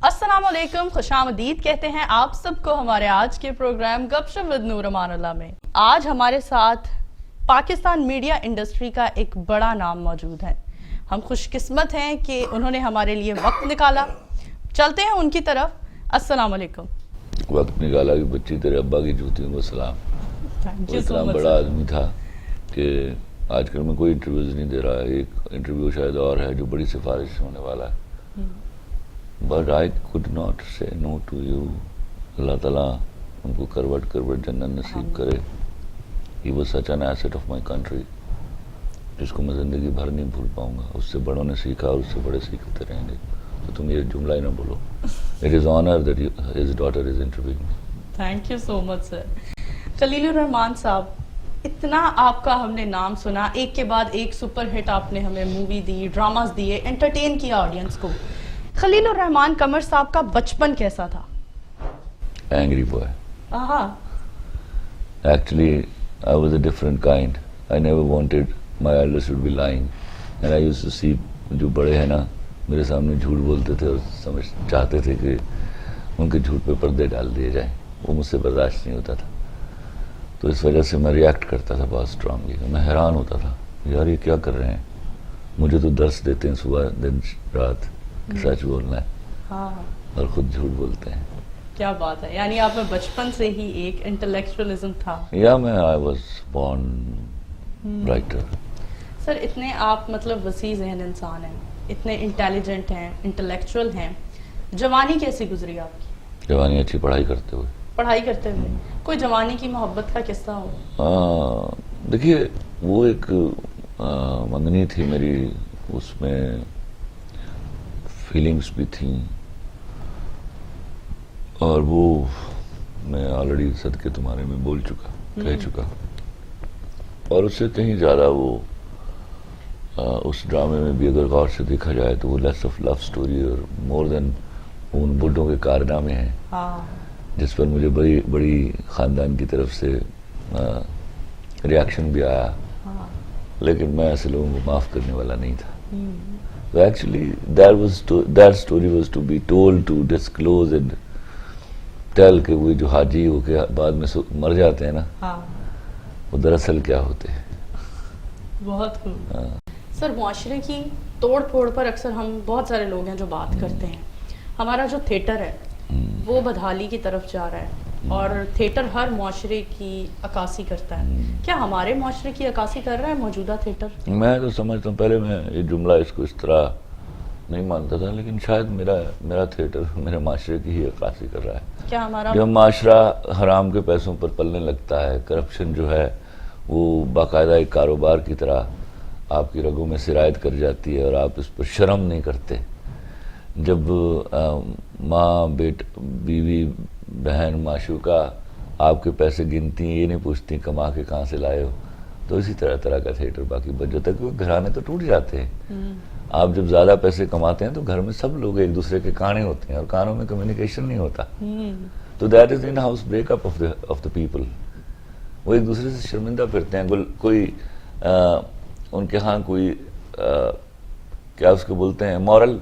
السلام علیکم، خوش آمدید کہتے ہیں آپ سب کو ہمارے آج کے پروگرام گپ شپ ود نور امان اللہ میں۔ آج ہمارے ساتھ پاکستان میڈیا انڈسٹری کا ایک بڑا نام موجود ہے۔ ہم خوش قسمت ہیں کہ انہوں نے ہمارے لیے وقت نکالا۔ چلتے ہیں ان کی طرف۔ السلام علیکم۔ وقت نکالا کہ بچی تیرے ابا کی جوتیوں کو سلام۔ وہ اتنا بڑا آدمی تھا کہ آج کل میں کوئی انٹرویوز نہیں دے رہا ہے، ایک انٹرویو شاید اور ہے جو بڑی سفارش ہونے والا ہے، بٹ آئی کوڈ ناٹ سے نو ٹو یو۔ اللہ تعالیٰ ان کو کروٹ جنت نصیب کرے۔ He was such an asset of my country جس کو میں زندگی بھر نہیں بھول پاؤں گا۔ اس سے بڑوں نے سیکھا اور اس سے بڑے سیکھتے رہیں گے۔ تو تم یہ جملہ ہی نہ بولو۔ It is honour that his daughter is interviewing me. Thank you so much sir. Khalil ur-Rehman صاحب، اتنا آپ کا ہم نے نام سنا، ایک کے بعد ایک سپر ہٹ آپ نے ہمیں مووی دی، ڈراماز دیے، انٹرٹین کیا آڈینس کو۔ خلیل الرحمان قمر صاحب کا بچپن کیسا تھا؟ Angry boy. Actually, I was a different kind. I never wanted my elders to be lying. And I used to see جو بڑے ہیں نا میرے سامنے جھوٹ بولتے تھے اور چاہتے تھے کہ ان کے جھوٹ پہ پردے ڈال دیے جائیں، وہ مجھ سے برداشت نہیں ہوتا تھا۔ تو اس وجہ سے میں ریئیکٹ کرتا تھا بہت اسٹرانگلی۔ میں حیران ہوتا تھا یار یہ کیا کر رہے ہیں، مجھے تو درس دیتے ہیں صبح دن رات کہ سچ بولنا ہے، اور خود جھوٹ بولتے ہیں۔ کیا بات ہے، یعنی آپ میں بچپن سے ہی ایک انٹلیکچوئلزم تھا۔ یا میں آئی واز بورن رائٹر۔ سر اتنے آپ مطلب وسیع ذہن انسان ہیں، اتنے انٹیلیجنٹ ہیں، انٹلیکچوئل ہیں، جوانی کیسی گزری آپ کی؟ جوانی اچھی پڑھائی کرتے ہوئے۔ پڑھائی کرتے ہوئے کوئی جوانی کی محبت کا قصہ ہو؟ دیکھیے وہ ایک منگنی تھی میری، اس میں فیلنگز بھی تھیں، اور وہ میں آلریڈی صدقے تمہارے میں بول چکا، کہہ چکا، اور اس سے کہیں زیادہ وہ اس ڈرامے میں بھی اگر غور سے دیکھا جائے تو وہ لیس آف لو سٹوری اور مور دین ان بڈھوں کے کارنامے ہیں، جس پر مجھے بڑی خاندان کی طرف سے ریاکشن بھی آیا، لیکن میں ایسے لوگوں کو معاف کرنے والا نہیں تھا۔ تو actually that story was to be told to disclose and tell کہ وہ جو حاجی ہو کے بعد میں مر جاتے ہیں نا، وہ دراصل کیا ہوتے ہیں۔ بہت خوب۔ سر معاشرے کی توڑ پھوڑ پر اکثر ہم بہت سارے لوگ ہیں جو بات کرتے ہیں، ہمارا جو تھیٹر ہے وہ بدحالی کی طرف جا رہا ہے، اور تھیٹر ہر معاشرے کی عکاسی کرتا ہے۔ کیا ہمارے معاشرے کی عکاسی کر رہا ہے موجودہ تھیٹر؟ میں تو سمجھتا ہوں، پہلے میں یہ جملہ اس کو اس طرح نہیں مانتا تھا، لیکن شاید میرا تھیٹر میرے معاشرے کی ہی عکاسی کر رہا ہے۔ کیا ہمارا جب معاشرہ حرام کے پیسوں پر پلنے لگتا ہے، کرپشن جو ہے وہ باقاعدہ ایک کاروبار کی طرح آپ کی رگوں میں سرایت کر جاتی ہے اور آپ اس پر شرم نہیں کرتے، جب ماں بیوی بہن معشوقہ آپ کے پیسے گنتی ہیں، یہ نہیں پوچھتی کما کے کہاں سے لائے ہو، تو اسی طرح کا تھیٹر باقی بچ جاتا ہے، کیونکہ گھرانے تو ٹوٹ جاتے ہیں۔ آپ جب زیادہ پیسے کماتے ہیں تو گھر میں سب لوگ ایک دوسرے کے کانے ہوتے ہیں، اور کانوں میں کمیونیکیشن نہیں ہوتا، تو that is in house break up of the people. وہ ایک دوسرے سے شرمندہ پھرتے ہیں، کوئی ان کے ہاں کوئی کیا اس کو بولتے ہیں مورل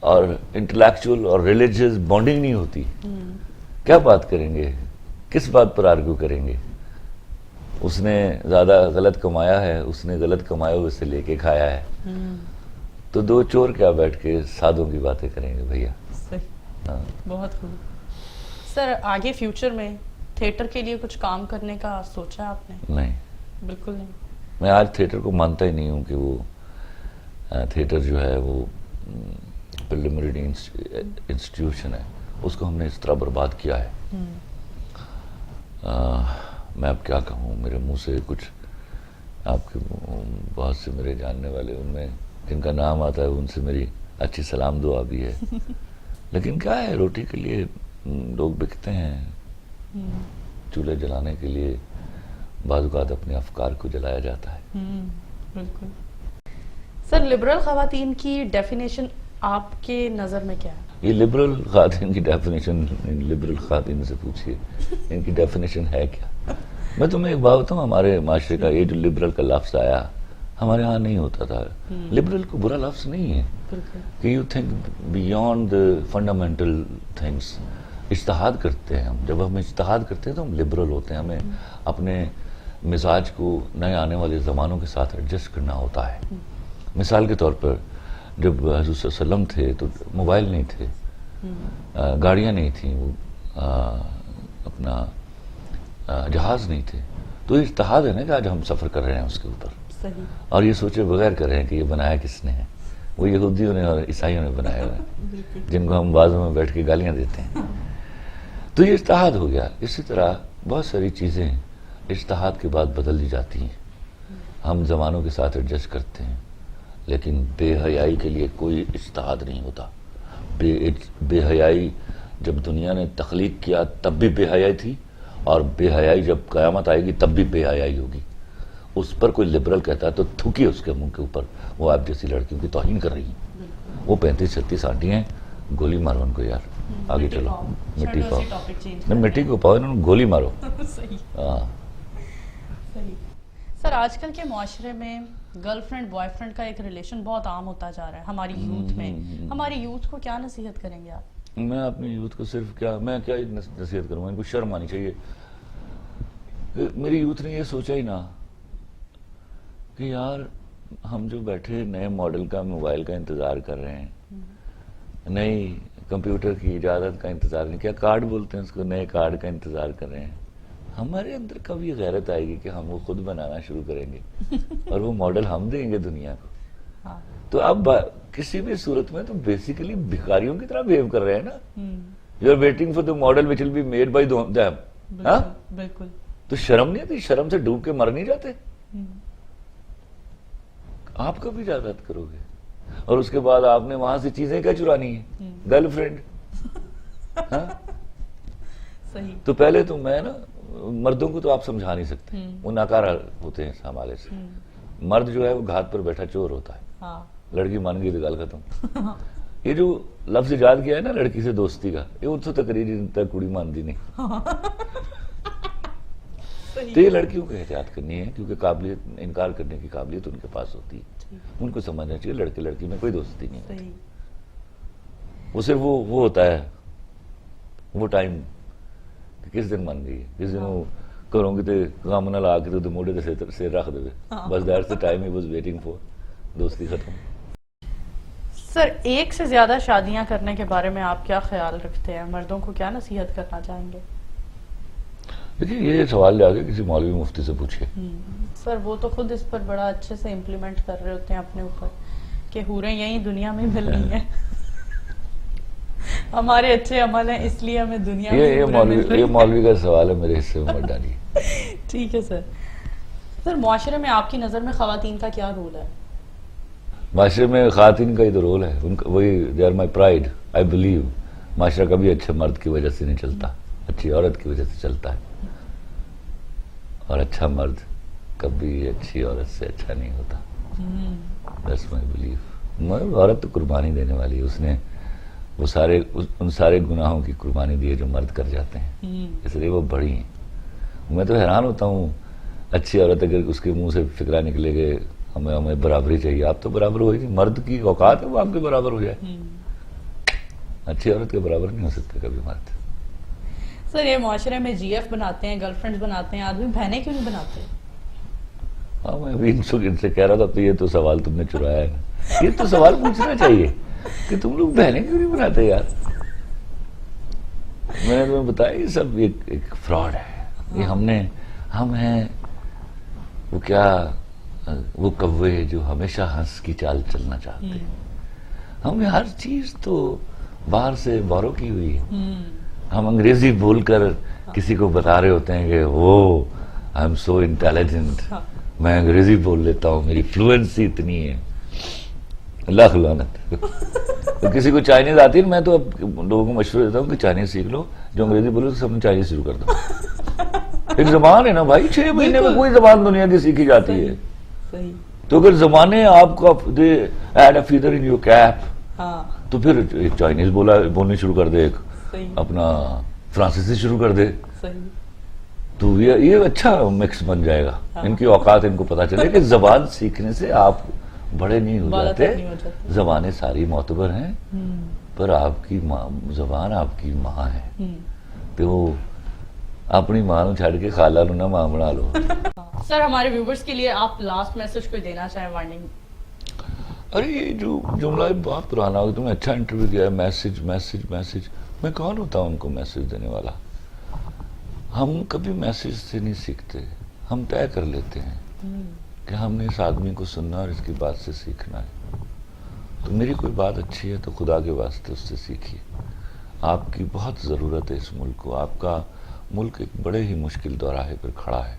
اور انٹلیکچوئل اور ریلیجیس بانڈنگ نہیں ہوتی۔ کیا بات کریں گے، کس بات پر آرگیو کریں گے؟ اس نے زیادہ غلط کمایا ہے، اس نے غلط کمایا ہوئے سے لے کے کھایا ہے، تو دو چور کیا بیٹھ کے سادوں کی باتیں کریں گے بھیا؟ بہت خوب۔ سر آگے فیوچر میں تھیٹر کے لیے کچھ کام کرنے کا سوچا آپ نے؟ نہیں، بالکل نہیں۔ میں آج تھیٹر کو مانتا ہی نہیں ہوں کہ وہ تھیٹر جو ہے وہ پریلیمنری انسٹیٹیوشن ہے، اس کو ہم نے اس طرح برباد کیا ہے۔ میں اب کیا کہوں، میرے منہ سے کچھ آپ کے بہت سے میرے جاننے والے ان میں جن کا نام آتا ہے ان سے میری اچھی سلام دعا بھی ہے، لیکن کیا ہے، روٹی کے لیے لوگ بکتے ہیں، چولہے جلانے کے لیے بعض اوقات اپنے افکار کو جلایا جاتا ہے۔ بالکل۔ سر لبرل خواتین کی ڈیفینیشن آپ کے نظر میں کیا ہے؟ یہ لبرل خواتین کی ڈیفینیشن لبرل خواتین سے پوچھیے، ان کی ڈیفینیشن ہے کیا؟ میں تمہیں ایک بات بتاؤں، ہمارے معاشرے کا یہ جو لبرل کا لفظ آیا، ہمارے ہاں نہیں ہوتا تھا. لبرل کو برا لفظ نہیں ہے کہ you think beyond the fundamental things. اجتہاد کرتے ہیں ہم. جب ہم اجتہاد کرتے ہیں تو ہم لبرل ہوتے ہیں. ہمیں اپنے مزاج کو نئے آنے والے زمانوں کے ساتھ ایڈجسٹ کرنا ہوتا ہے. مثال کے طور پر جب حضور صلی اللہ علیہ وسلم تھے تو موبائل نہیں تھے, گاڑیاں نہیں تھیں, وہ اپنا جہاز نہیں تھے. تو اجتہاد ہے نا کہ آج ہم سفر کر رہے ہیں اس کے اوپر, اور یہ سوچے بغیر کر رہے ہیں کہ یہ بنایا کس نے ہے. وہ یہودیوں نے اور عیسائیوں نے بنایا ہوا ہے, جن کو ہم بازوں میں بیٹھ کے گالیاں دیتے ہیں. تو یہ اجتہاد ہو گیا. اسی طرح بہت ساری چیزیں اجتہاد کے بعد بدل دی جاتی ہیں. ہم زمانوں کے ساتھ ایڈجسٹ کرتے ہیں, لیکن بے حیائی کے لیے کوئی اجتہاد نہیں ہوتا. بے حیائی جب دنیا نے تخلیق کیا تب بھی بے حیائی تھی, اور بے حیائی جب قیامت آئے گی تب بھی بے حیائی ہوگی. اس پر کوئی لبرل کہتا ہے تو تھوکی اس کے منہ کے اوپر, وہ آپ جیسی لڑکیوں کی توہین کر رہی ہیں. وہ 35-36 آنٹی ہیں, گولی مارو ان کو یار, آگے چلو. مٹی پاؤ, نہیں مٹی کو پاؤ, انہوں نے گولی مارو. ہاں سر, آج کل کے معاشرے میں گرل فرینڈ بوائے فرینڈ کا ایک ریلیشن بہت عام ہوتا جا رہا ہے ہماری یوتھ میں. ہماری یوتھ کو کیا نصیحت کریں گے آپ؟ میں اپنی یوتھ کو صرف کیا نصیحت کروں گا, ان کو شرم آنی چاہیے. میری یوتھ نے یہ سوچا ہی نہ کہ یار ہم جو بیٹھے نئے ماڈل کا موبائل کا انتظار کر رہے ہیں, نئی کمپیوٹر کی اجازت کا انتظار نہیں, کیا کارڈ بولتے ہیں اس کو, نئے کارڈ کا انتظار کر رہے ہیں. ہمارے اندر کب یہ غیرت آئے گی کہ ہم وہ خود بنانا شروع کریں گے اور وہ ماڈل ہم دیں گے دنیا کو. تو اب کسی بھی صورت میں تو بیسیکلی بھکاریوں کی طرح بیہیو کر رہے ہیں نا. You are waiting for the model which will be made by them. بالکل. تو شرم نہیں آتی؟ شرم سے ڈوب کے مر نہیں جاتے؟ آپ کب اجازت کرو گے؟ اور اس کے بعد آپ نے وہاں سے چیزیں کیا چرانی ہیں؟ Girl friend. تو پہلے تو میں نا, مردوں کو تو آپ سمجھا نہیں سکتے, وہ ناکارہ ہوتے ہیں اس حوالے سے. مرد جو ہے وہ گھات پر بیٹھا چور ہوتا ہے, لڑکی مان گئی تو گل ختم. یہ جو لفظ ایجاد کیا ہے نا لڑکی سے دوستی کا, یہ اتوں تک کڑی مانتی نہیں. تو یہ لڑکیوں کو احتیاط کرنی ہے, کیونکہ قابلیت, انکار کرنے کی قابلیت ان کے پاس ہوتی ہے. ان کو سمجھنا چاہیے لڑکے لڑکی میں کوئی دوستی نہیں ہوتی. وہ صرف وہ ہوتا ہے وہ ٹائم کس دن من گئی, کس دن وہ کروں گی تو کام نہ لا کے تو موڑے سے رکھ دے, بس that's the time he was waiting for. دوستی ختم. سر, ایک سے زیادہ شادیاں کرنے کے بارے میں آپ کیا خیال رکھتے ہیں؟ مردوں کو کیا نصیحت کرنا چاہیں گے؟ دیکھیے یہ سوال جا کے کسی مولوی مفتی سے پوچھے. سر وہ تو خود اس پر بڑا اچھے سے امپلیمنٹ کر رہے ہوتے ہیں اپنے اوپر کہ حوریں یہی دنیا میں مل رہی ہیں, ہمارے اچھے عمل ہیں اس لیے ہمیں دنیا میں. یہ مولوی کا سوال ہے, میرے حصے میں مت ڈالیے. ٹھیک ہے سر. سر, معاشرے میں آپ کی نظر میں خواتین کا کیا رول ہے؟ معاشرے میں خواتین کا ہی تو رول ہے, وہی they are my pride. I believe معاشرہ کبھی اچھے مرد کی وجہ سے نہیں چلتا, اچھی عورت کی وجہ سے چلتا ہے. اور اچھا مرد کبھی اچھی عورت سے اچھا نہیں ہوتا. That's my belief. عورت تو قربانی دینے والی ہے, اس نے وہ ان سارے گناہوں کی قربانی دی ہے جو مرد کر جاتے ہیں, اس لیے وہ بڑی ہیں. میں تو حیران ہوتا ہوں, اچھی عورت اگر اس کے منہ سے فکرہ نکلے گے ہمیں برابری چاہیے, آپ تو برابر ہوئی تھی, مرد کی اوقات ہے وہ آپ کے برابر ہو جائے. اچھی عورت کے برابر نہیں ہو سکتے کبھی مرد. سر, یہ معاشرے میں جی ایف بناتے ہیں, گرل فرینڈ بناتے ہیں, آدمی بہنیں کیوں نہیں بناتے؟ ہاں, میں ابھی ان سے کہہ رہا تھا, تو یہ تو سوال تم نے چرایا ہے نا. یہ تو سوال پوچھنا چاہیے کہ تم لوگ بہنیں کیوں نہیں بناتے یار. میں نے تمہیں بتایا یہ سب ایک فراڈ ہے. یہ ہم ہیں وہ کیا, وہ کوے جو ہمیشہ ہنس کی چال چلنا چاہتے ہیں. ہم نے ہر چیز تو باہر سے بورو کی ہوئی ہے. ہم انگریزی بول کر کسی کو بتا رہے ہوتے ہیں کہ وہ آئی ایم سو انٹیلیجنٹ, میں انگریزی بول لیتا ہوں, میری فلوئنسی اتنی ہے. اللہ لعنت. تو کسی کو چائنیز آتی ہے, میں تو اب لوگوں کو مشورہ دیتا ہوں کہ چائنیز سیکھ لو, جو انگریزی بولو تو سب نے چائنیز شروع کر دو. ایک زبان ہے نا بھائی, 6 مہینے میں کوئی زبان دنیا کی سیکھی جاتی ہے. تو اگر زمانے آپ کو add a feather in your cap, تو پھر ایک چائنیز بولنے شروع کر دے, ایک اپنا فرانسیسی شروع کر دے. تو یہ اچھا مکس بن جائے گا. ان کی اوقات ان کو پتا چلے کہ زبان سیکھنے سے آپ بڑے نہیں ہو جاتے. زبانیں ساری معتبر ہیں پر آپ کی زبان آپ کی ماں ہے تو اپنی ماں نو چھڑ کے خالہ نو نہ ماں بنا لو. سر ہمارے ویورز کے لیے آپ لاسٹ میسج کوئی دینا چاہیں وارننگ؟ ارے یہ جو جملہ ہے بہت پرانا ہو. تم نے اچھا انٹرویو دیا ہے. Message message message. میں کون ہوتا ہوں ان کو میسج دینے والا؟ ہم کبھی میسج سے نہیں سیکھتے. ہم طے کر لیتے ہیں کہ ہم نے اس آدمی کو سننا اور اس کی بات سے سیکھنا ہے. تو میری کوئی بات اچھی ہے تو خدا کے واسطے اس سے سیکھیے. آپ کی بہت ضرورت ہے اس ملک کو. آپ کا ملک ایک بڑے ہی مشکل دوراہے پر کھڑا ہے.